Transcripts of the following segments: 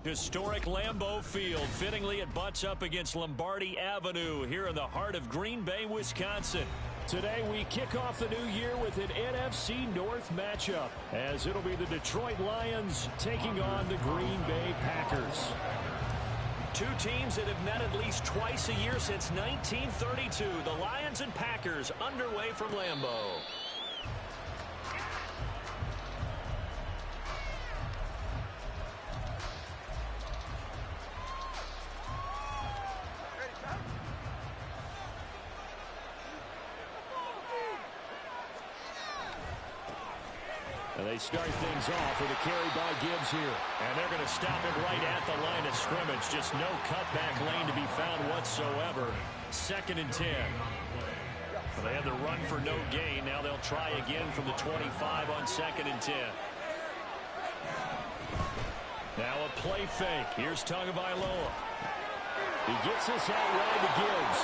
Historic Lambeau Field. Fittingly, it butts up against Lombardi Avenue here in the heart of Green Bay, Wisconsin. Today, we kick off the new year with an NFC North matchup, as it'll be the Detroit Lions taking on the Green Bay Packers. Two teams that have met at least twice a year since 1932. The Lions and Packers underway from Lambeau. And they start things off with a carry by Gibbs here. And they're going to stop it right at the line of scrimmage. Just no cutback lane to be found whatsoever. 2nd and 10. Well, they had the run for no gain. Now they'll try again from the 25 on 2nd and 10. Now a play fake. Here's Tagovailoa. He gets this out wide to Gibbs.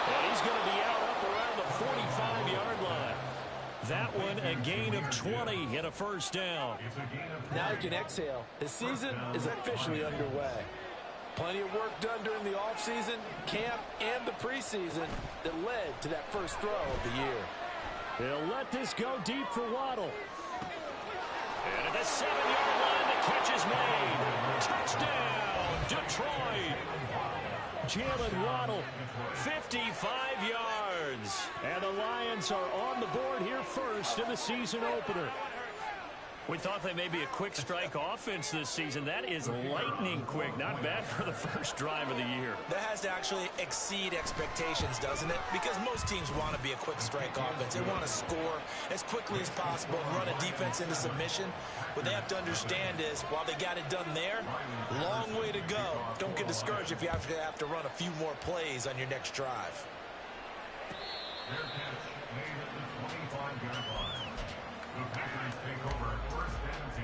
And he's going to be out up around the 45-yard line. That one a gain of 20 and a first down. Now he can exhale. His season is officially underway. Plenty of work done during the offseason, camp, and the preseason that led to that first throw of the year. They'll let this go deep for Waddle. And at the 7-yard line, the catch is made. Touchdown, Detroit. Jalen Waddle, 55 yards. And the Lions are on the board here first in the season opener. We thought they may be a quick strike offense this season. That is lightning quick. Not bad for the first drive of the year. That has to actually exceed expectations, doesn't it? Because most teams want to be a quick strike offense. They want to score as quickly as possible and run a defense into submission. What they have to understand is, while they got it done there, long way to go. Don't get discouraged if you have to run a few more plays on your next drive. Their catch made at the 25-yard line. The Packers take over 1st and 10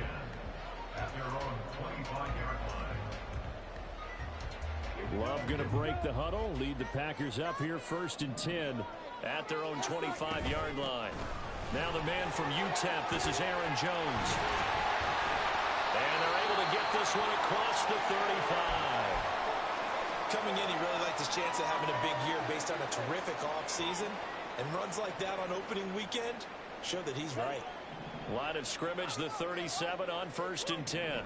at their own 25-yard line. Love going to break the huddle, lead the Packers up here 1st and 10 at their own 25-yard line. Now the man from UTEP, this is Aaron Jones. And they're able to get this one across the 35. Coming in, he really liked his chance of having a big year based on a terrific offseason. And runs like that on opening weekend show that he's right. Line of scrimmage, the 37 on 1st and 10.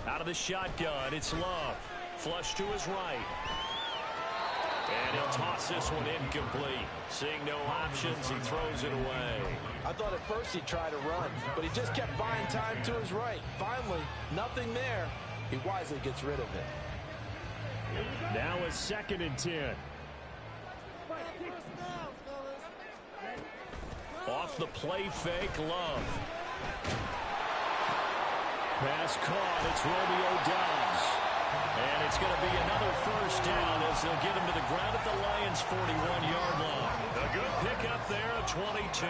Out of the shotgun, it's Love. Flush to his right. And he'll toss this one incomplete. Seeing no options, he throws it away. I thought at first he'd try to run, but he just kept buying time to his right. Finally, nothing there. He wisely gets rid of it. Now a 2nd and 10. Off the play fake, Love. Pass caught, it's Romeo Doubs. And it's going to be another first down as they'll get him to the ground at the Lions' 41-yard line. A good pickup there at 22.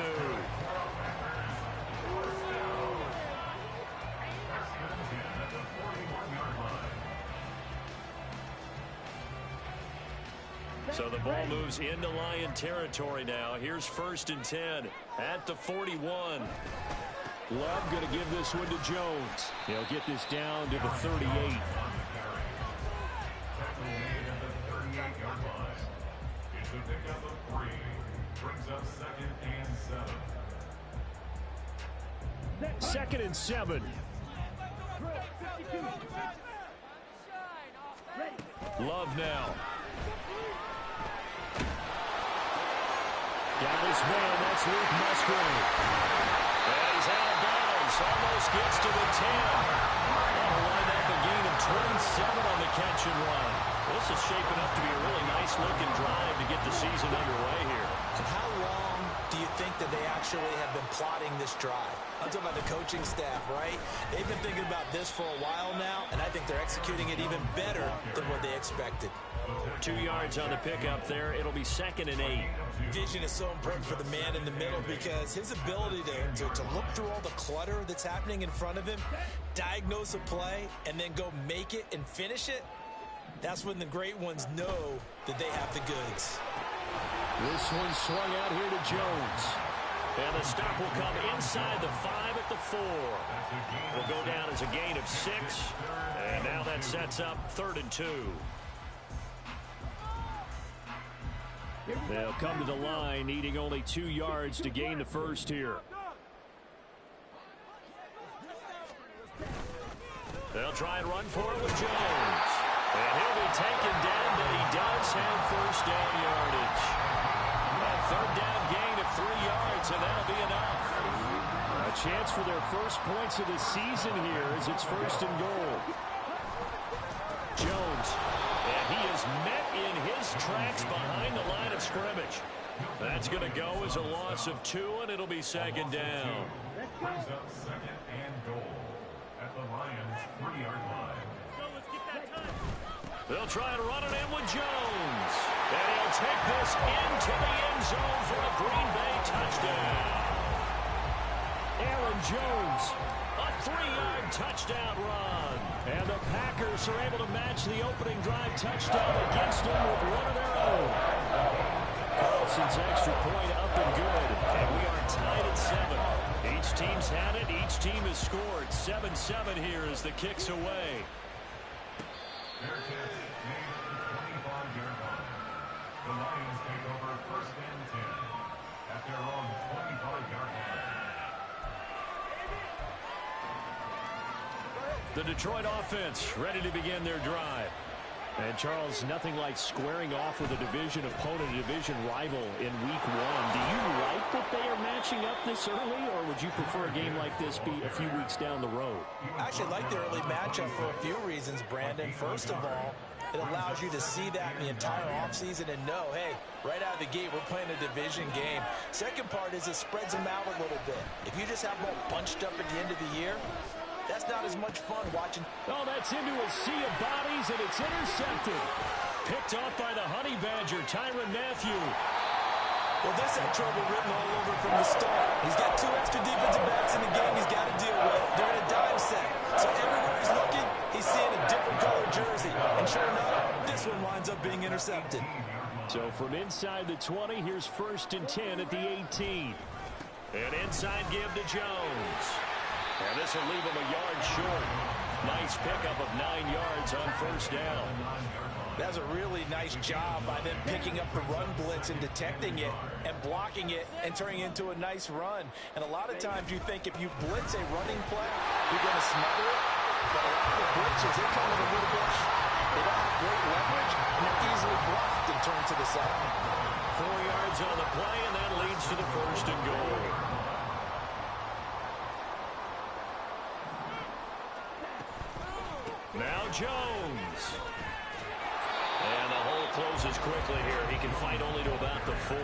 So the ball moves into Lion territory now. Here's 1st and 10 at the 41. Love going to give this one to Jones. He'll get this down to the 38. It's a pickup of 3. Brings up 2nd and 7. 2nd and 7. Love now. Got his man, that's Luke Musgrave. And he's out of bounds, almost gets to the 10. That'll line up a gain of 27 on the catch and run. This is shaping up to be a really nice-looking drive to get the season underway here. And how long do you think that they actually have been plotting this drive? I'm talking about the coaching staff, right? They've been thinking about this for a while now, and I think they're executing it even better than what they expected. 2 yards on the pickup there. It'll be 2nd and 8. Vision is so important for the man in the middle because his ability to look through all the clutter that's happening in front of him, diagnose a play, and then go make it and finish it, that's when the great ones know that they have the goods. This one swung out here to Jones. And the stop will come inside the 5 at the 4. Will go down as a gain of 6. And now that sets up 3rd and 2. They'll come to the line, needing only 2 yards to gain the first here. They'll try and run for it with Jones. And he'll be taken down, but he does have first down yardage. A 3rd down gain of 3 yards, and that'll be enough. A chance for their first points of the season here as it's 1st and goal. Jones, and he is met in his tracks behind the line of scrimmage. That's going to go as a loss of 2, and it'll be 2nd down. Brings up 2nd and goal at the Lions 3-yard line. They'll try and run it in with Jones. And he'll take this into the end zone for a Green Bay touchdown. Aaron Jones, a 3-yard touchdown run. And the Packers are able to match the opening drive touchdown against them with one of their own. Carlson's extra point up and good. And we are tied at 7. Each team's had it. Each team has scored. 7-7 here as the kick's away. Fair catch made at the 25-yard line. The Lions take over 1st and 10 at their own 25-yard line. The Detroit offense ready to begin their drive. And, Charles, nothing like squaring off with a division opponent, a division rival in Week 1. Do you like that they are matching up this early, or would you prefer a game like this be a few weeks down the road? I actually like the early matchup for a few reasons, Brandon. First of all, it allows you to see that in the entire offseason and know, hey, right out of the gate, we're playing a division game. Second part is it spreads them out a little bit. If you just have them all bunched up at the end of the year, that's not as much fun watching. Oh, that's into a sea of bodies, and it's intercepted. Picked off by the Honey Badger, Tyrann Mathieu. Well, this had trouble written all over from the start. He's got 2 extra defensive backs in the game he's got to deal with. They're in a dime set. So everywhere he's looking, he's seeing a different color jersey. And sure enough, this one winds up being intercepted. So from inside the 20, here's 1st and 10 at the 18. And inside give to Jones. And this will leave him a yard short. Nice pickup of 9 yards on 1st down. That's a really nice job by them picking up the run blitz and detecting it and blocking it and turning it into a nice run. And a lot of times you think if you blitz a running play, you're going to smother it. But a lot of the blitzers, they come in a little bit. They don't have great leverage, and they're easily blocked and turned to the side. 4 yards on the play, and that leads to the 1st and goal. Now Jones. And the hole closes quickly here. He can fight only to about the 4.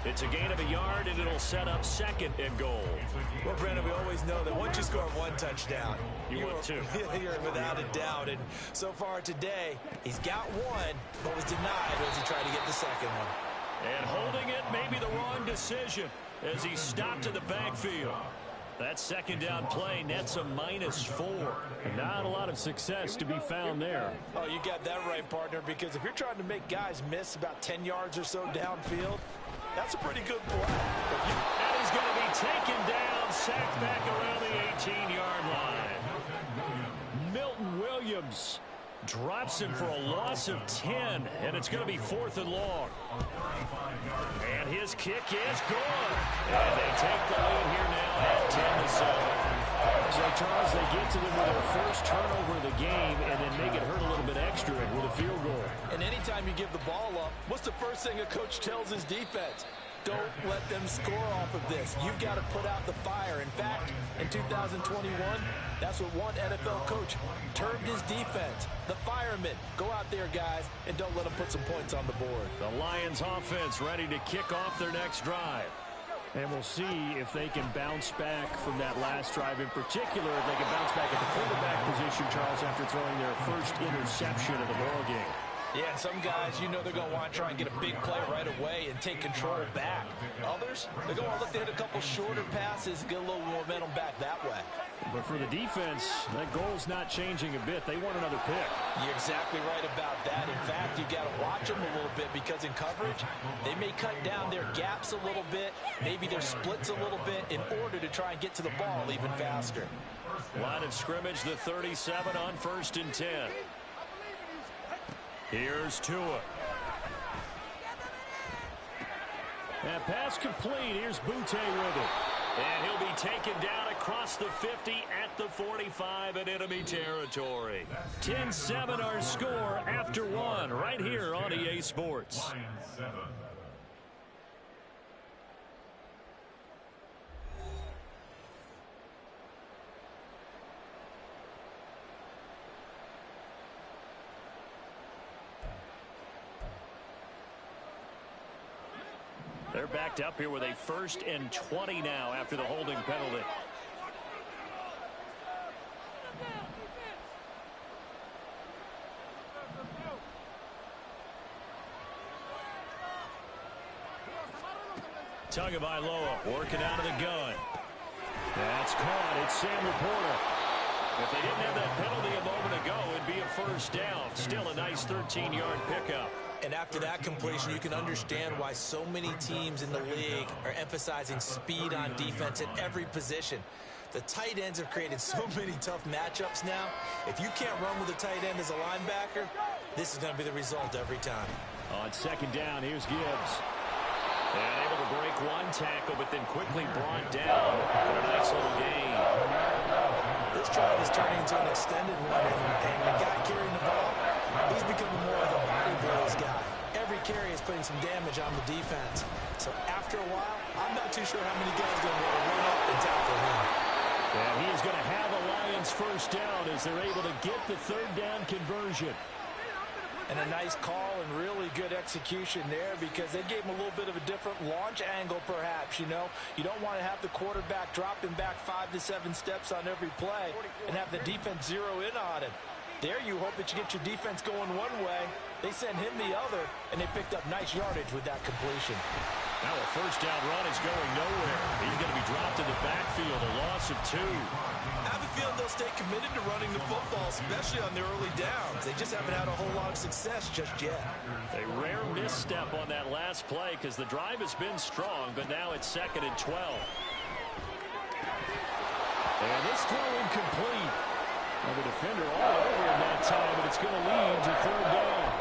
It's a gain of a yard, and it'll set up 2nd and goal. Well, Brandon, we always know that once you score 1 touchdown, you want 2. You're without a doubt. And so far today, he's got 1, but was denied as he tried to get the 2nd one. And holding it may be the wrong decision as he stopped in the backfield. That 2nd down play nets a -4. And not a lot of success to be found there. Oh, you got that right, partner, because if you're trying to make guys miss about 10 yards or so downfield, that's a pretty good play. And he's going to be taken down, sacked back around the 18-yard line. Milton Williams drops him for a loss of 10, and it's going to be 4th and long. And his kick is good. And they take the lead here now at 10-7. So, Charles, they get to them with their first turnover of the game and then make it hurt a little bit extra with a field goal. And anytime you give the ball up, what's the first thing a coach tells his defense? Don't let them score off of this. You've got to put out the fire. In fact, in 2021, that's what one NFL coach termed his defense. The firemen. Go out there, guys, and don't let them put some points on the board. The Lions offense ready to kick off their next drive. And we'll see if they can bounce back from that last drive, in particular, if they can bounce back at the quarterback position, Charles, after throwing their first interception of the ball game. Yeah, and some guys, you know they're going to want to try and get a big play right away and take control back. Others, they're going to look to hit a couple shorter passes, get a little momentum back that way. But for the defense, that goal's not changing a bit. They want another pick. You're exactly right about that. In fact, you got to watch them a little bit because in coverage, they may cut down their gaps a little bit, maybe their splits a little bit in order to try and get to the ball even faster. Line of scrimmage, the 37 on 1st and 10. Here's Tua. That pass complete. Here's Butte with it. And he'll be taken down across the 50 at the 45 in enemy territory. 10-7 our score after one right here on EA Sports. They're backed up here with a 1st and 20 now after the holding penalty. Tagovailoa working out of the gun. That's caught. It's Sam Laporta. If they didn't have that penalty a moment ago, it'd be a 1st down. Still a nice 13-yard pickup. And after that completion, you can understand why so many teams in the league are emphasizing speed on defense at every position. The tight ends have created so many tough matchups now. If you can't run with a tight end as a linebacker, this is going to be the result every time. On 2nd down, here's Gibbs. And able to break one tackle, but then quickly brought down for a nice little gain. This drive is turning into an extended one, and the guy carrying the ball, he's becoming more of a body blows guy. Every carry is putting some damage on the defense. So after a while, I'm not too sure how many guys are going to want to run up and tackle him. And he is going to have a Lions 1st down as they're able to get the 3rd down conversion. And a nice call and really good execution there because they gave him a little bit of a different launch angle perhaps, you know. You don't want to have the quarterback dropping back 5 to 7 steps on every play and have the defense zero in on him. There you hope that you get your defense going one way. They send him the other, and they picked up nice yardage with that completion. Now a 1st down run is going nowhere. He's going to be dropped in the backfield, a loss of 2. I have a feeling they'll stay committed to running the football, especially on their early downs. They just haven't had a whole lot of success just yet. A rare misstep on that last play because the drive has been strong, but now it's 2nd and 12. And this throw incomplete. Well, the defender all over him that time, but it's going to lead to 3rd down.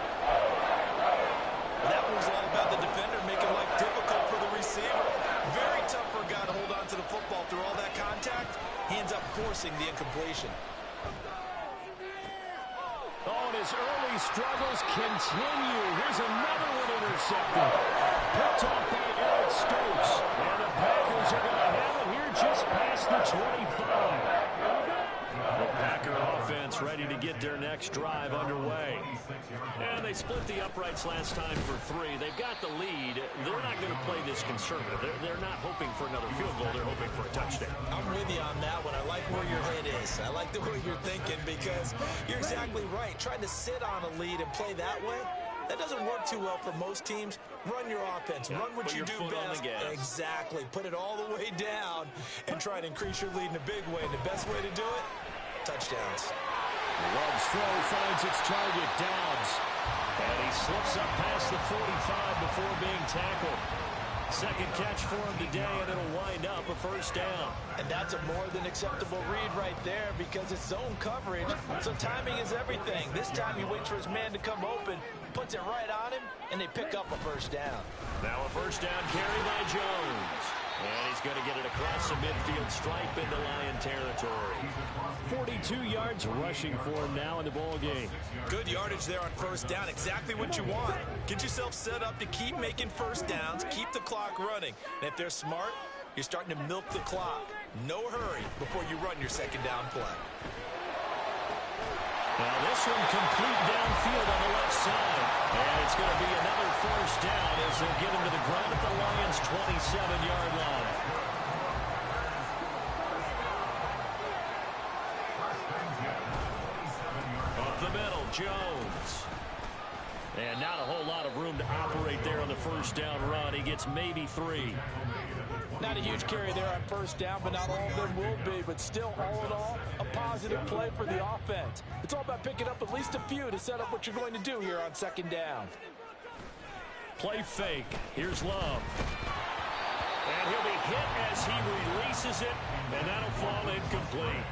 That was all about the defender making life difficult for the receiver. Very tough for a guy to hold on to the football through all that contact. He ends up forcing the incompletion. Oh, and his early struggles continue. Here's another one intercepted. Picked off by Eric Stokes. And the Packers are going to have it here just past the 25. The Packer offense ready to get their next drive underway. And they split the uprights last time for 3. They've got the lead. They're not going to play this conservative. They're not hoping for another field goal. They're hoping for a touchdown. I'm with you on that one. I like where your head is. I like the way you're thinking because you're exactly right. Trying to sit on a lead and play that way, that doesn't work too well for most teams. Run your offense. Yeah, run what you do best. Exactly. Put it all the way down and try to increase your lead in a big way. And the best way to do it, touchdowns. Love's throw finds its target, Dobbs. And he slips up past the 45 before being tackled. 2nd catch for him today, and it'll wind up a 1st down. And that's a more than acceptable read right there because it's zone coverage, so timing is everything. This time he waits for his man to come open, puts it right on him, and they pick up a 1st down. Now a 1st down carry by Jones. And he's going to get it across the midfield stripe into Lion territory. 42 yards rushing for him now in the ball game. Good yardage there on 1st down. Exactly what you want. Get yourself set up to keep making 1st downs, keep the clock running. And if they're smart, you're starting to milk the clock. No hurry before you run your 2nd down play. Now this one complete downfield on the left side. And it's going to be another 1st down as they'll get him to the ground at the Lions' 27-yard line. Up the middle, Jones. And not a whole lot of room to operate there on the first down run. He gets maybe 3. Not a huge carry there on first down, but not all of them will be. But still, all in all, a positive play for the offense. It's all about picking up at least a few to set up what you're going to do here on second down. Play fake. Here's Love. And he'll be hit as he releases it, and that'll fall incomplete.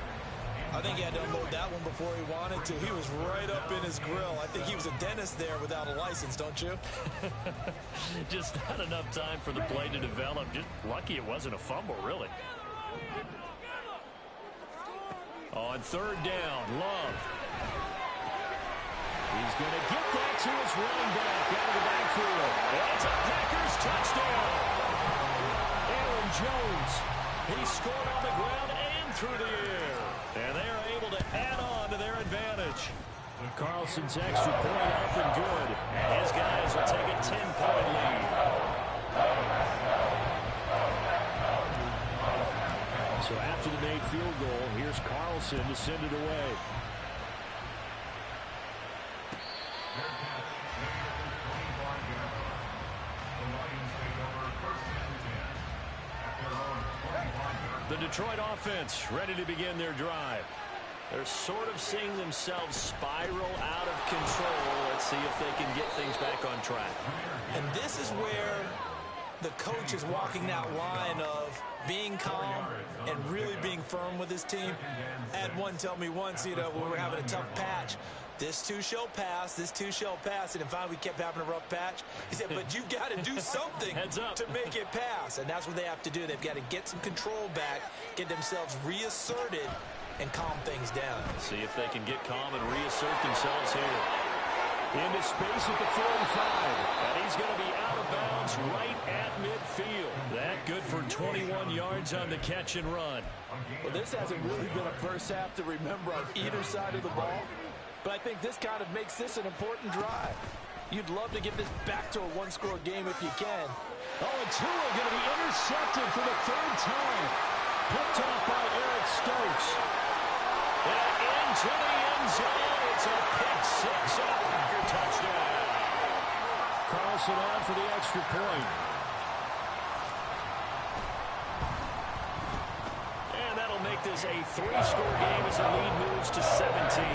I think he had to unload that one before he wanted to. He was right up in his grill. I think he was a dentist there without a license, don't you? Just not enough time for the play to develop. Just lucky it wasn't a fumble, really. On third down, Love. He's going to get that to his running back out of the backfield. It's a Packers touchdown. Aaron Jones. He scored on the ground and through the air. And they are able to add on to their advantage. Carlson's extra point up and good. His guys will take a 10-point lead. So after the made field goal, here's Carlson to send it away. The Detroit offense ready to begin their drive. They're sort of seeing themselves spiral out of control. Let's see if they can get things back on track. And this is where the coach is walking that line of being calm and really being firm with his team. I had one tell me once, when we were having a tough patch, this too shall pass, this too shall pass. And finally we kept having a rough patch. He said, but you've got to do something to make it pass. And that's what they have to do. They've got to get some control back, get themselves reasserted, and calm things down. See if they can get calm and reassert themselves here. Into space at the 45. And he's going to be out of bounds right at midfield. That good for 21 yards on the catch and run. Well, this hasn't really been a first half to remember on either side of the ball. But I think this kind of makes this an important drive. You'd love to get this back to a one-score game if you can. Oh, and Tua going to be intercepted for the third time. Picked off by Eric Stokes. And into the end zone. It's a pick six and a Packer touchdown. Carlson on for the extra point. And that'll make this a 3-score game as the lead moves to 17.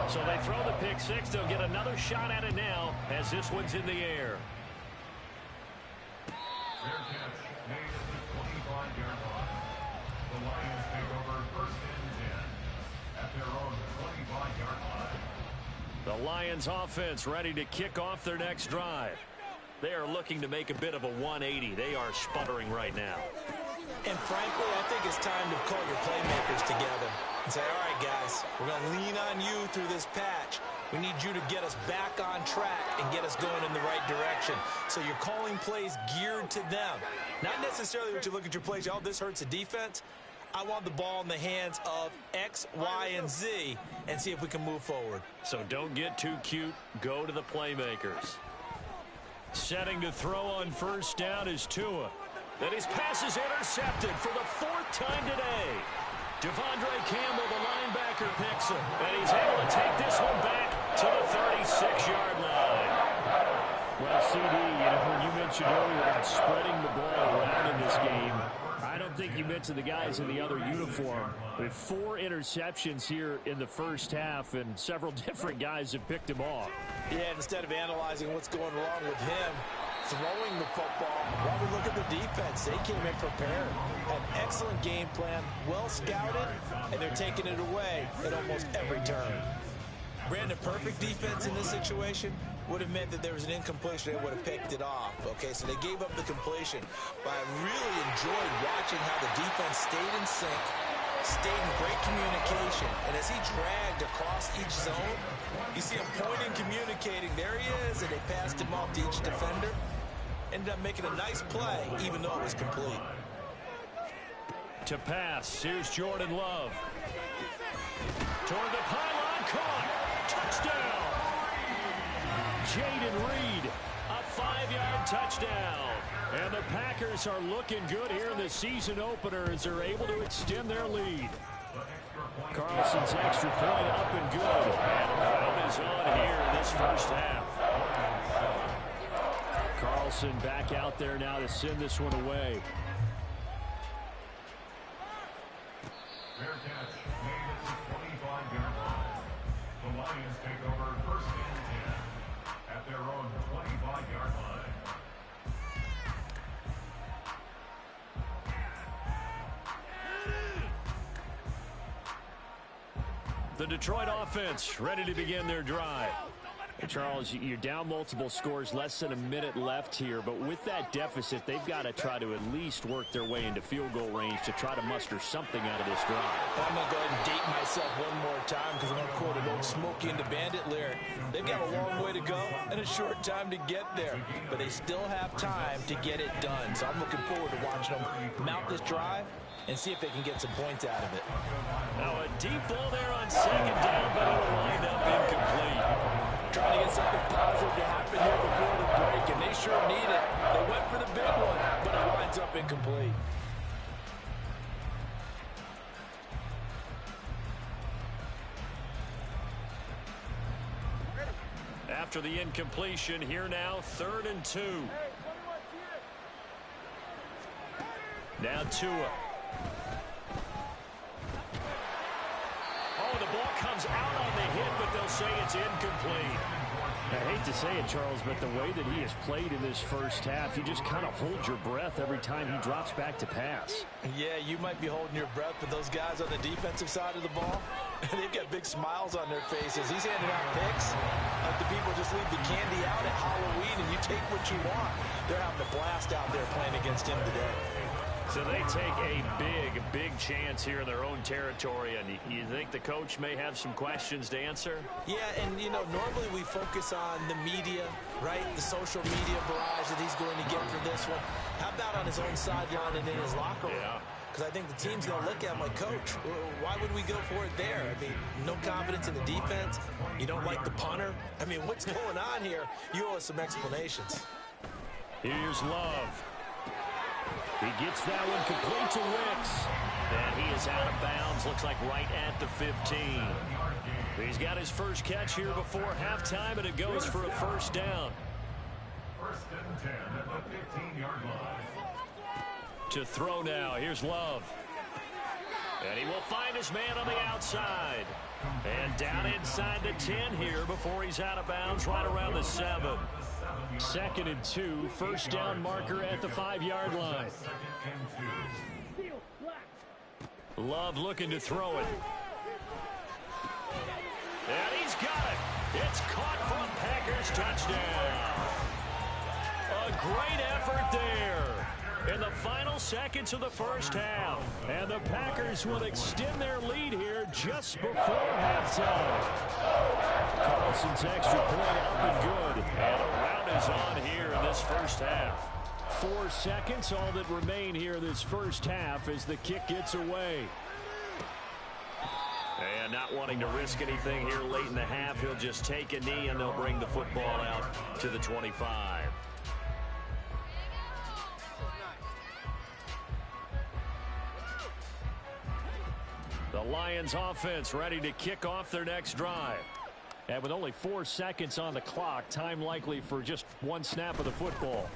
So they throw the pick six. They'll get another shot at it now as this one's in the air. Fair catch made at the 25-yard line. The Lions take over first and 10 at their own 25-yard line. The Lions offense ready to kick off their next drive. They are looking to make a bit of a 180. They are sputtering right now. And frankly, I think it's time to call your playmakers together and say, all right, guys, we're going to lean on you through this patch. We need you to get us back on track and get us going in the right direction. So you're calling plays geared to them. Not necessarily what you look at your plays, oh, this hurts the defense. I want the ball in the hands of X, Y, and Z and see if we can move forward. So don't get too cute. Go to the playmakers. Setting to throw on first down is Tua. Then his pass is intercepted for the 4th time today. Devondre Campbell, the linebacker, picks him. And he's able to take this one back to the 36-yard line. Well, CD, when you mentioned earlier about spreading the ball around in this game, I don't think you mentioned the guys in the other uniform. With 4 interceptions here in the first half, and several different guys have picked him off. Yeah, instead of analyzing what's going wrong with him, throwing the football, while we look at the defense, they came in prepared. An excellent game plan, well scouted, and they're taking it away at almost every turn. Brandon, perfect defense in this situation would have meant that there was an incompletion. They would have picked it off. Okay, so they gave up the completion. But I really enjoyed watching how the defense stayed in sync, stayed in great communication. And as he dragged across each zone, you see him pointing, communicating. There he is, and they passed him off to each defender. Ended up making a nice play, even though it was complete. To pass, here's Jordan Love. Toward the pylon, caught. Touchdown. Jaden Reed, a 5-yard touchdown. And the Packers are looking good here in the season opener as they're able to extend their lead. The extra Carlson's extra point up and good. And a round is on here in this first half. Carlson back out there now to send this one away. Fair catch made at the 25-yard line. The Lions take over first and 10 at their own 25-yard line. The Detroit offense ready to begin their drive. Hey, Charles, you're down multiple scores, less than a minute left here, but with that deficit, they've got to try to at least work their way into field goal range to try to muster something out of this drive. I'm going to go ahead and date myself one more time because I'm going to quote an old Smokey and the Bandit lyric. They've got a long way to go and a short time to get there, but they still have time to get it done. So I'm looking forward to watching them mount this drive and see if they can get some points out of it. Now a deep ball there on second down, but it'll wind up incomplete. Trying to get something positive to happen here before the break, and they sure need it. They went for the big one, but it winds up incomplete. After the incompletion, here now, 3rd and 2. Now Tua. Oh, the ball comes out on the hit, but they'll say it's incomplete. I hate to say it, Charles, but the way that he has played in this first half, you just kind of hold your breath every time he drops back to pass. Yeah, you might be holding your breath, but those guys on the defensive side of the ball, they've got big smiles on their faces. He's handing out picks like the people just leave the candy out at Halloween and you take what you want. They're having a blast out there playing against him today. So they take a big chance here in their own territory, and you think the coach may have some questions to answer? Yeah, and, you know, normally we focus on the media, right? The social media barrage that he's going to get for this one. How about on his own sideline and in his locker room? Yeah. Because I think the team's going to look at him like, Coach, why would we go for it there? I mean, no confidence in the defense. You don't like the punter. I mean, what's going on here? You owe us some explanations. Here's Love. He gets that one complete to Wicks. And he is out of bounds, looks like right at the 15. He's got his first catch here before halftime, and it goes for a first down. First and 10 at the 15-yard line. To throw now, here's Love. And he will find his man on the outside. And down inside the 10 here before he's out of bounds right around the 7. 2nd and 2, first down marker at the 5-yard line. Love looking to throw it. And he's got it. It's caught for a Packers touchdown. A great effort there in the final seconds of the first half. And the Packers will extend their lead here just before halftime. Carlson's extra point up and good. And a round is on here in this first half. 4 seconds, all that remain here in this first half as the kick gets away. And not wanting to risk anything here late in the half, he'll just take a knee and they'll bring the football out to the 25. The Lions offense ready to kick off their next drive. And with only 4 seconds on the clock, time likely for just one snap of the football.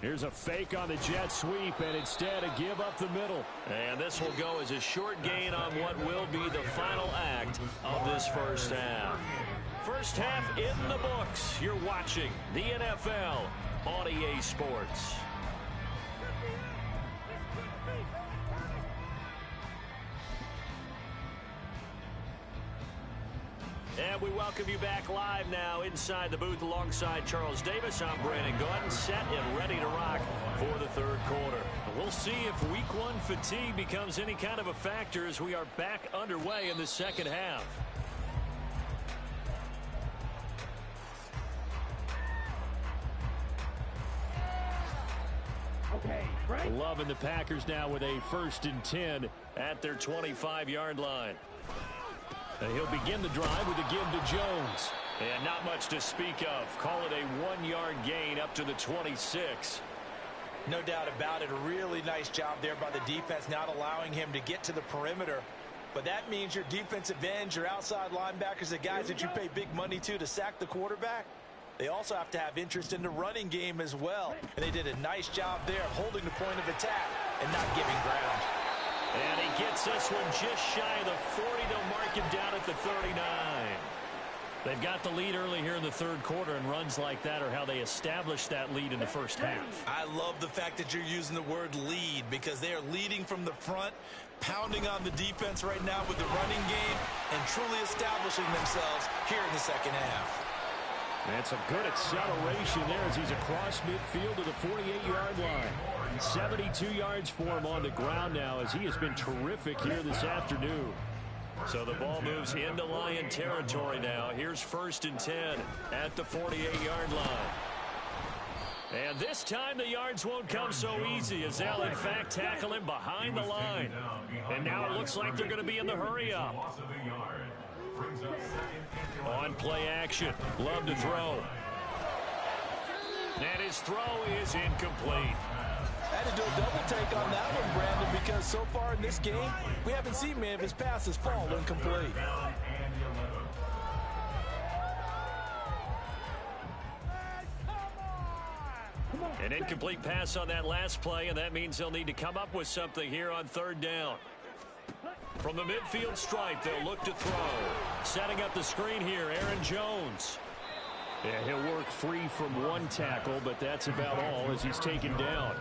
Here's a fake on the jet sweep, and instead a give up the middle. And this will go as a short gain on what will be the final act of this first half. First half in the books. You're watching the NFL on EA Sports. And we welcome you back live now inside the booth alongside Charles Davis. I'm Brandon Gordon, set and ready to rock for the third quarter. We'll see if week one fatigue becomes any kind of a factor as we are back underway in the second half. Loving the Packers now with a 1st and 10 at their 25-yard line. And he'll begin the drive with a give to Jones. And not much to speak of. Call it a 1-yard gain up to the 26. No doubt about it. A really nice job there by the defense, not allowing him to get to the perimeter But that means your defensive ends, your outside linebackers, the guys that you pay big money to sack the quarterback, they also have to have interest in the running game as well. And they did a nice job there of holding the point of attack and not giving ground. And he gets this one just shy of the 40. They'll mark him down at the 39. They've got the lead early here in the third quarter, and runs like that are how they established that lead in the first half. I love the fact that you're using the word lead, because they are leading from the front, pounding on the defense right now with the running game, and truly establishing themselves here in the second half. That's a good acceleration there as he's across midfield to the 48-yard line. 72 yards for him on the ground now, as he has been terrific here this afternoon. So the ball moves into Lion territory now. Here's 1st and 10 at the 48-yard line. And this time the yards won't come so easy, as they'll in fact tackle him behind the line. And now it looks like they're going to be in the hurry-up. On play action. Love to throw. And his throw is incomplete. I had to do a double take on that one, Brandon, because so far in this game, we haven't seen many of his passes fall incomplete. An incomplete pass on that last play, and that means they'll need to come up with something here on 3rd down. From the midfield stripe, they'll look to throw. Setting up the screen here, Aaron Jones. Yeah, he'll work free from one tackle, but that's about all as he's taken down.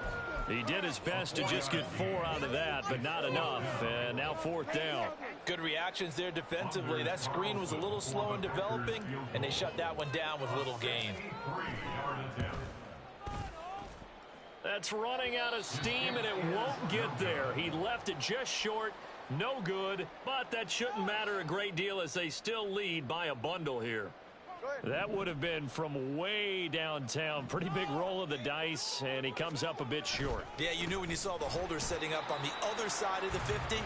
He did his best to just get 4 out of that, but not enough. And now 4th down. Good reactions there defensively. That screen was a little slow in developing, and they shut that one down with little gain. That's running out of steam, and it won't get there. He left it just short. No good, but that shouldn't matter a great deal as they still lead by a bundle here. That would have been from way downtown. Pretty big roll of the dice, and he comes up a bit short. Yeah, you knew when you saw the holder setting up on the other side of the 50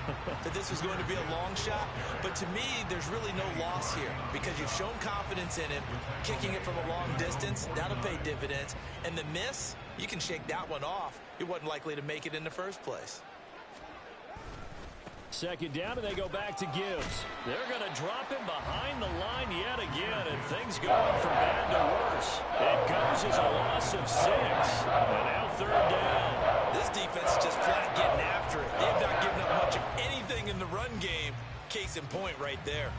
that this was going to be a long shot. But to me, there's really no loss here because you've shown confidence in him. Kicking it from a long distance, that'll pay dividends. And the miss, you can shake that one off. He wasn't likely to make it in the first place. 2nd down, and they go back to Gibbs. They're going to drop him behind the line yet again, and things going from bad to worse. It goes as a loss of 6. And now 3rd down. This defense is just flat getting after it. They've not given up much of anything in the run game. Case in point right there.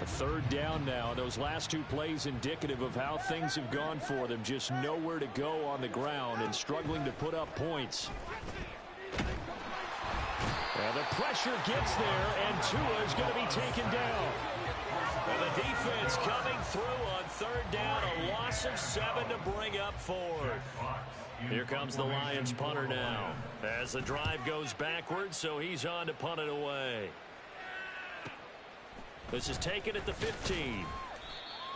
A 3rd down now. Those last 2 plays indicative of how things have gone for them. Just nowhere to go on the ground and struggling to put up points. And the pressure gets there, and Tua is going to be taken down. And the defense coming through on 3rd down. A loss of 7 to bring up 4th. Here comes the Lions punter now. As the drive goes backwards, so he's on to punt it away. This is taken at the 15.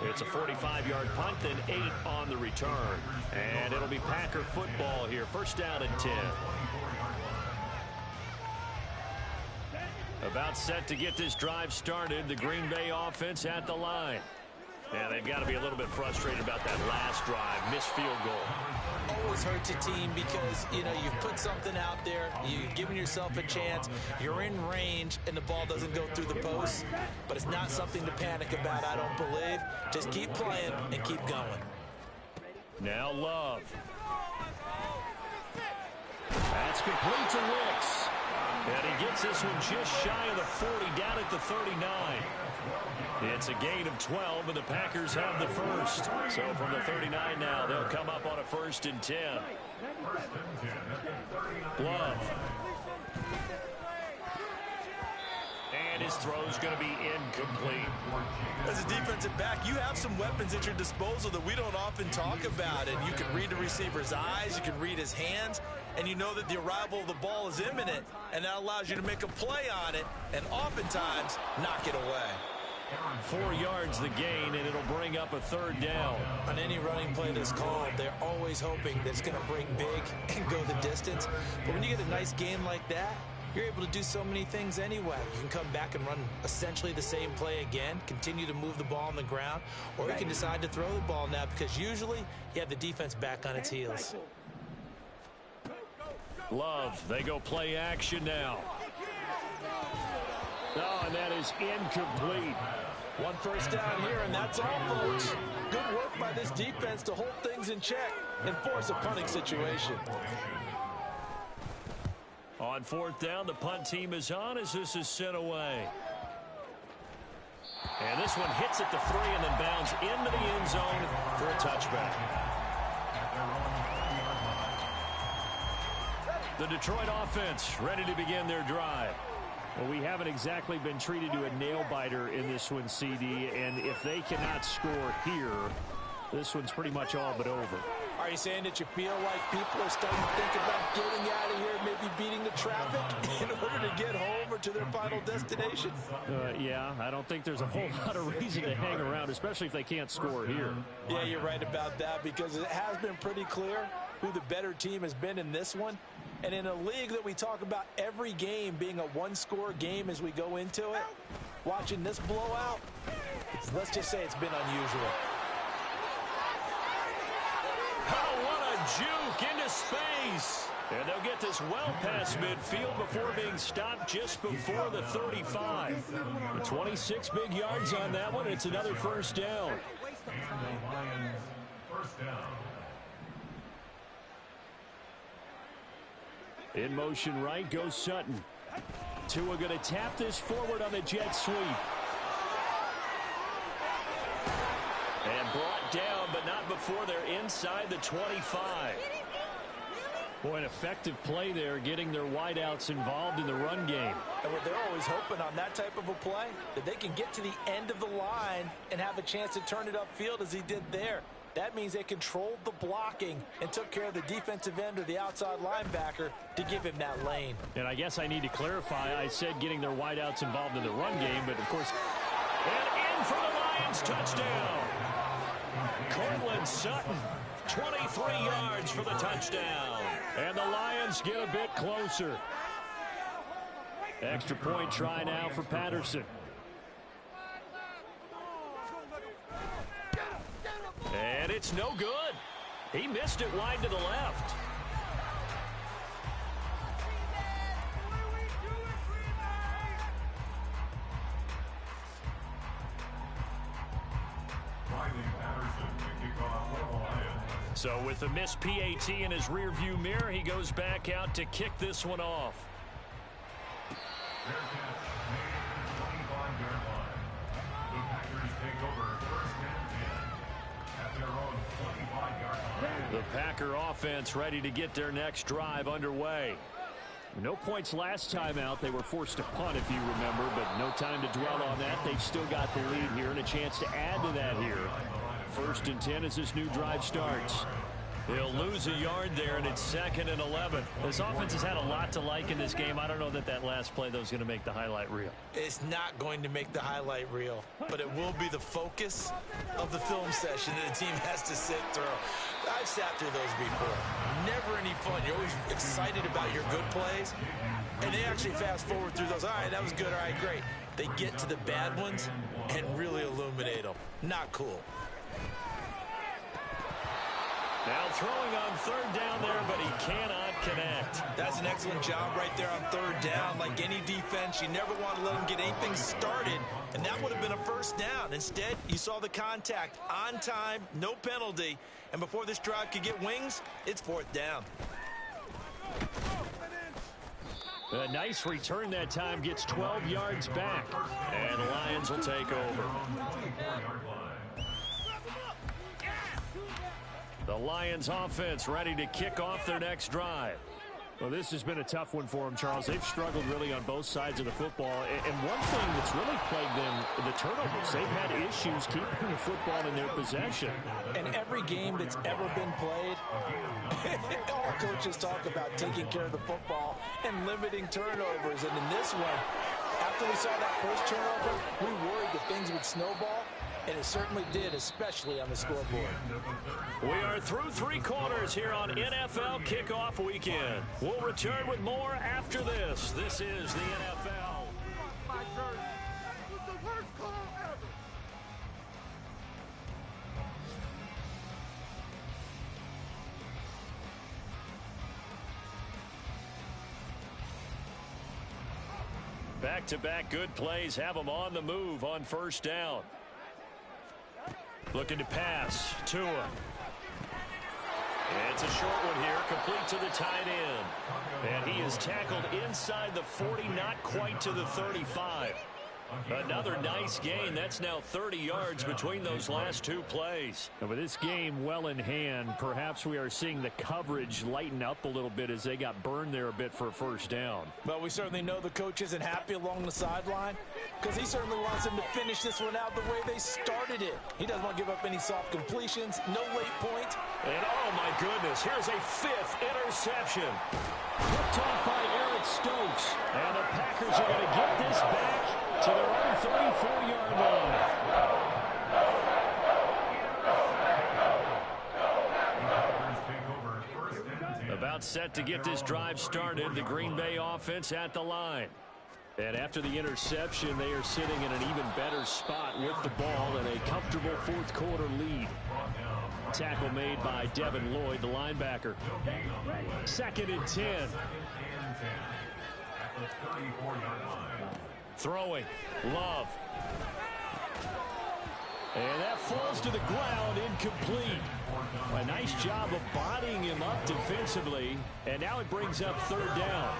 It's a 45-yard punt, then 8 on the return. And it'll be Packer football here. 1st down and 10. About set to get this drive started. The Green Bay offense at the line. Yeah, they've got to be a little bit frustrated about that last drive. Missed field goal. Always hurts a team because, you know, you've put something out there, you've given yourself a chance, you're in range, and the ball doesn't go through the post. But it's not something to panic about, I don't believe. Just keep playing and keep going. Now Love. That's complete to Wicks. And he gets this one just shy of the 40, down at the 39. It's a gain of 12, and the Packers have the first. So from the 39 now, they'll come up on a 1st and 10. Love. And his throw's going to be incomplete. As a defensive back, you have some weapons at your disposal that we don't often talk about. And you can read the receiver's eyes, you can read his hands, and you know that the arrival of the ball is imminent, and that allows you to make a play on it and oftentimes knock it away. 4 yards the gain, and it'll bring up a 3rd down. On any running play that's called, they're always hoping that it's going to break big and go the distance. But when you get a nice game like that, you're able to do so many things anyway. You can come back and run essentially the same play again, continue to move the ball on the ground, or you can decide to throw the ball now because usually you have the defense back on its heels. Love, they go play action now. Oh, and that is incomplete. One first down here, and that's all, folks. Good work by this defense to hold things in check and force a punting situation. On fourth down, the punt team is on as this is sent away. And this one hits at the 3 and then bounds into the end zone for a touchback. The Detroit offense ready to begin their drive. Well, we haven't exactly been treated to a nail-biter in this one, CD, and if they cannot score here, this one's pretty much all but over. Are you saying that you feel like people are starting to think about getting out of here, maybe beating the traffic in order to get home or to their final destination? Yeah, I don't think there's a whole lot of reason to hang around, especially if they can't score here. Yeah, you're right about that, because it has been pretty clear who the better team has been in this one. And in a league that we talk about every game being a one-score game as we go into it, watching this blowout, let's just say it's been unusual. Oh, what a juke into space. And they'll get this well past midfield before being stopped just before the 35. 26 big yards on that one. It's another first down. And the Lions first down. In motion right goes Sutton. Tua going to tap this forward on the jet sweep. And brought down, but not before they're inside the 25. Boy, an effective play there, getting their wideouts involved in the run game. And what they're always hoping on that type of a play, that they can get to the end of the line and have a chance to turn it upfield as he did there. That means they controlled the blocking and took care of the defensive end or the outside linebacker to give him that lane. And I guess I need to clarify, I said getting their wideouts involved in the run game, but of course, and in for the Lions touchdown. Cortland Sutton, 23 yards for the touchdown. And the Lions get a bit closer. Extra point try now for Patterson. And it's no good. He missed it wide to the left. So with the missed PAT in his rearview mirror, he goes back out to kick this one off. The Packer offense ready to get their next drive underway. No points last time out. They were forced to punt, if you remember, but no time to dwell on that. They've still got the lead here and a chance to add to that here. 1st and 10 as this new drive starts. They'll lose a yard there, and it's 2nd and 11. This offense has had a lot to like in this game. I don't know that last play, though, is going to make the highlight reel. It's not going to make the highlight reel, but it will be the focus of the film session that the team has to sit through. I've sat through those before. Never any fun. You're always excited about your good plays, and they actually fast forward through those. All right, that was good. All right, great. They get to the bad ones and really illuminate them. Not cool. Now throwing on 3rd down there, but he cannot connect. That's an excellent job right there on 3rd down. Like any defense, you never want to let them get anything started, and that would have been a first down. Instead, you saw the contact on time, no penalty, and before this drive could get wings, it's 4th down. A nice return that time, gets 12 yards back, and the Lions will take over. The Lions offense ready to kick off their next drive. Well, this has been a tough one for them, Charles. They've struggled really on both sides of the football. And one thing that's really plagued them, the turnovers. They've had issues keeping the football in their possession. And every game that's ever been played, all coaches talk about taking care of the football and limiting turnovers. And in this one, after we saw that first turnover, we worried that things would snowball. And it certainly did, especially on the scoreboard. We are through 3 quarters here on NFL Kickoff Weekend. We'll return with more after this. This is the NFL. Back-to-back good plays have them on the move on first down. Looking to pass. Tua. It's a short one here, complete to the tight end. And he is tackled inside the 40, not quite to the 35. Another nice gain. That's now 30 yards between those last two plays. And with this game well in hand, perhaps we are seeing the coverage lighten up a little bit as they got burned there a bit for a first down. But we certainly know the coach isn't happy along the sideline because he certainly wants them to finish this one out the way they started it. He doesn't want to give up any soft completions, no late points. And oh my goodness, here's a fifth interception. Picked off by Eric Stokes. And the Packers are going to get this back to their own 34-yard line. About set to get this drive started, the Green Bay offense at the line. And after the interception, they are sitting in an even better spot with the ball and a comfortable fourth quarter lead. Tackle made by Devin Lloyd, the linebacker. 2nd and 10. Throwing. Love. And that falls to the ground, incomplete. A nice job of bodying him up defensively. And now it brings up 3rd down.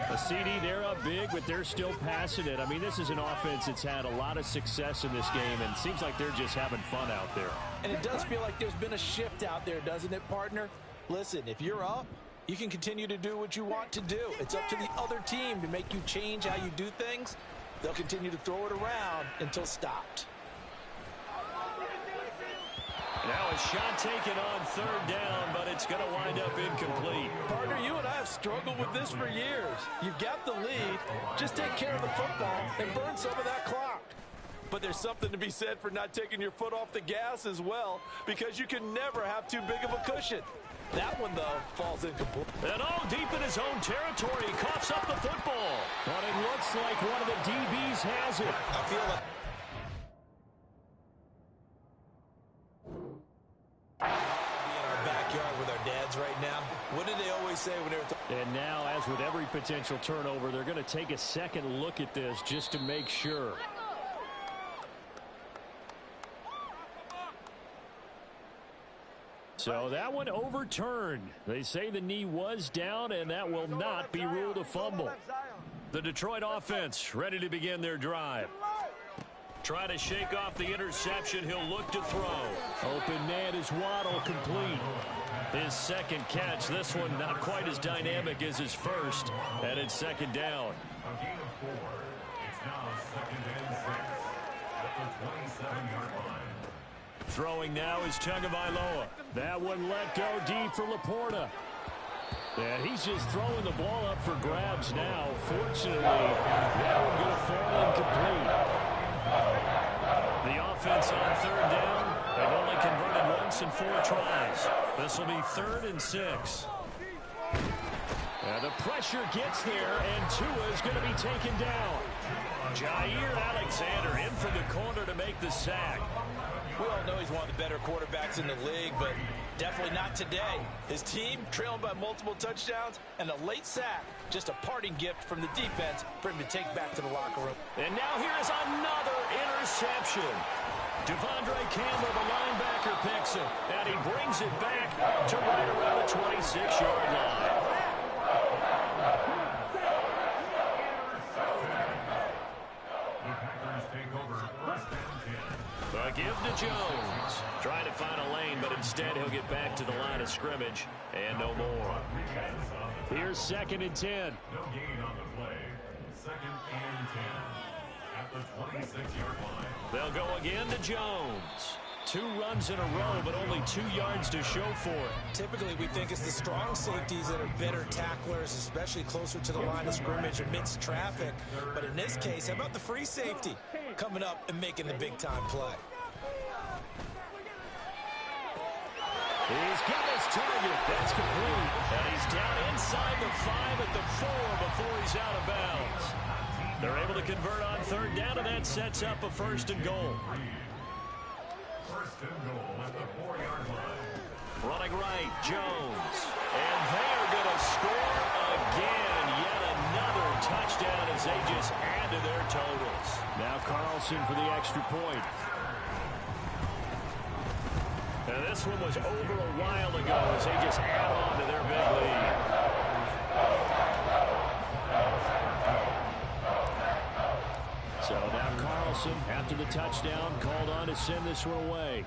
A CD, they're up big, but they're still passing it. I mean, this is an offense that's had a lot of success in this game, and it seems like they're just having fun out there. And it does feel like there's been a shift out there, doesn't it, partner? Listen, if you're up, you can continue to do what you want to do. It's up to the other team to make you change how you do things. They'll continue to throw it around until stopped. Now a shot taken on 3rd down, but it's going to wind up incomplete. Partner, you and I have struggled with this for years. You've got the lead. Just take care of the football and burn some of that clock. But there's something to be said for not taking your foot off the gas as well, because you can never have too big of a cushion. That one, though, falls incomplete. And all deep in his own territory, he coughs up the football. But it looks like one of the DBs has it. I feel like be in our backyard with our dads right now. What did they always say when they were And now, as with every potential turnover, they're going to take a second look at this just to make sure. So that one overturned. They say the knee was down, and that will not be ruled a fumble. The Detroit offense ready to begin their drive. Try to shake off the interception. He'll look to throw. Open man is Waddle, complete. His second catch. This one not quite as dynamic as his first. And it's 2nd down. A gain of 4. It's now 2nd and 6 at the 27-yard line. Throwing now is Tagovailoa. That one let go deep for Laporta. And he's just throwing the ball up for grabs now. Fortunately, that one going to fall incomplete. The offense on 3rd down. They've only converted once in 4 tries. This will be 3rd and 6. And the pressure gets there, and Tua is going to be taken down. Jair Alexander in from the corner to make the sack. We all know he's one of the better quarterbacks in the league, but definitely not today. His team trailing by multiple touchdowns, and a late sack, just a parting gift from the defense for him to take back to the locker room. And now here is another interception. Devondre Campbell, the linebacker, picks it, and he brings it back to right around the 26-yard line. The Packers take over 1st and 10. A give to Jones. Trying to find a lane, but instead he'll get back to the line of scrimmage and no more. Here's 2nd and 10. No gain on the play. 2nd and 10 at the 26-yard line. They'll go again to Jones. 2 runs in a row, but only 2 yards to show for it. Typically, we think it's the strong safeties that are better tacklers, especially closer to the line of scrimmage amidst traffic. But in this case, how about the free safety coming up and making the big-time play? He's got his target. That's complete. And he's down inside the 5 at the 4 before he's out of bounds. They're able to convert on 3rd down, and that sets up a 1st and goal. 1st and goal at the 4-yard line. Running right, Jones. And they are going to score again. Yet another touchdown as they just totals. Now Carlson for the extra point. And this one was over a while ago as they just add on to their big lead. So now Carlson, after the touchdown, called on to send this one away.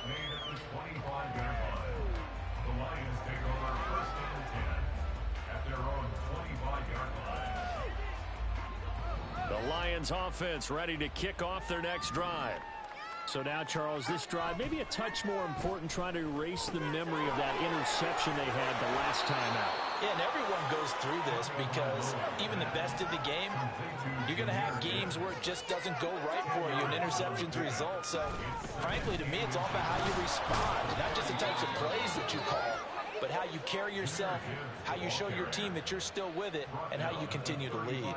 Made at the 25-yard line. The Lions take over first and 10 at their own 25-yard line. The Lions offense ready to kick off their next drive. So now, Charles, this drive maybe a touch more important, trying to erase the memory of that interception they had the last time out. Yeah, and everyone goes through this because even the best in the game, you're going to have games where it just doesn't go right for you, and interceptions result. So, frankly, to me, it's all about how you respond, not just the types of plays that you call, but how you carry yourself, how you show your team that you're still with it, and how you continue to lead.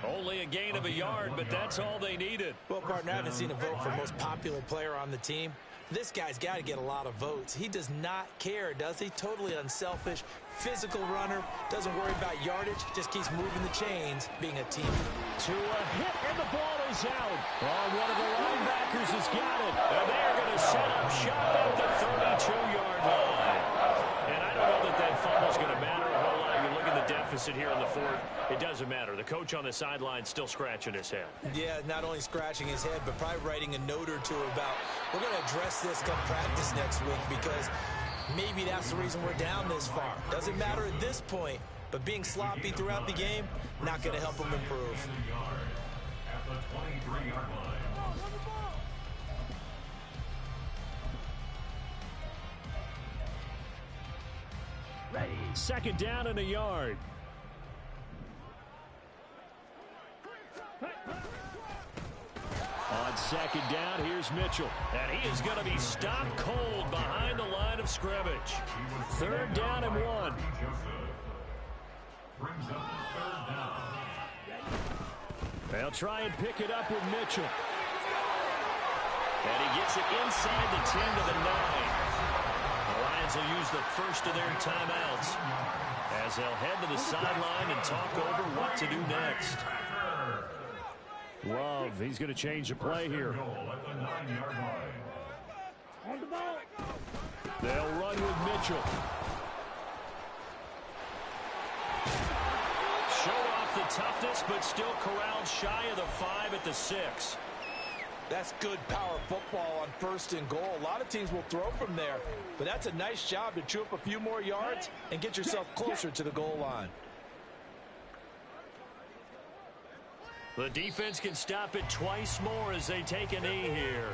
Only a gain of a yard, but that's all they needed. Well, partner, I haven't seen a vote for most popular player on the team. This guy's got to get a lot of votes. He does not care, does he? Totally unselfish, physical runner, doesn't worry about yardage, just keeps moving the chains, being a team. To a hit, and the ball is out. Oh, one of the linebackers has got it. And they're going to set up shop at the 32-yard line. And I don't know that fumble's going to matter a whole lot. You look at the deficit here in the fourth. It doesn't matter. The coach on the sideline still scratching his head. Yeah, not only scratching his head, but probably writing a note or two about, we're going to address this come practice next week because maybe that's the reason we're down this far. Doesn't matter at this point, but being sloppy throughout the game, not going to help him improve. At the 23-yard line. Ready. Second down and a yard. On second down, here's Mitchell. And he is going to be stopped cold behind the line of scrimmage. Third down and 1. Brings up the third down. They'll try and pick it up with Mitchell. And he gets it inside the 10 to the 9. The Lions will use the first of their timeouts as they'll head to the sideline and talk over what to do next. Love, he's going to change the play here. They'll run with Mitchell. Show off the toughness, but still corralled shy of the 5 at the 6. That's good power football on first and goal. A lot of teams will throw from there, but that's a nice job to chew up a few more yards and get yourself closer to the goal line. The defense can stop it twice more as they take a knee here.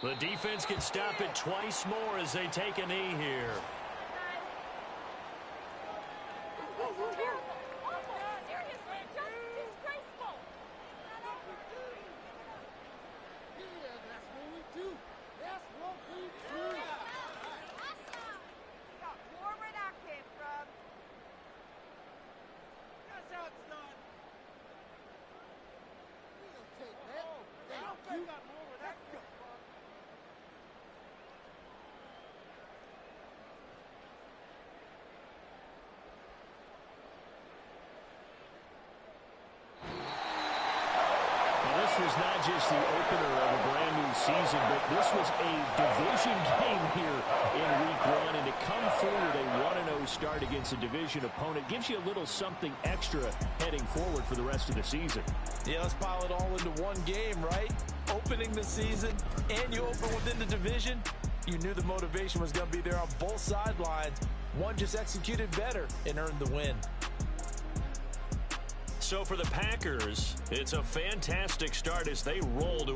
The defense can stop it twice more as they take a knee here. This was not just the opener of a brand new season, but this was a division game here in week 1, and to come through with a 1-0 start against a division opponent gives you a little something extra heading forward for the rest of the season. Yeah, let's pile it all into one game, right? Opening the season, and you open within the division. You knew the motivation was going to be there on both sidelines. One just executed better and earned the win. So for the Packers, it's a fantastic start as they roll to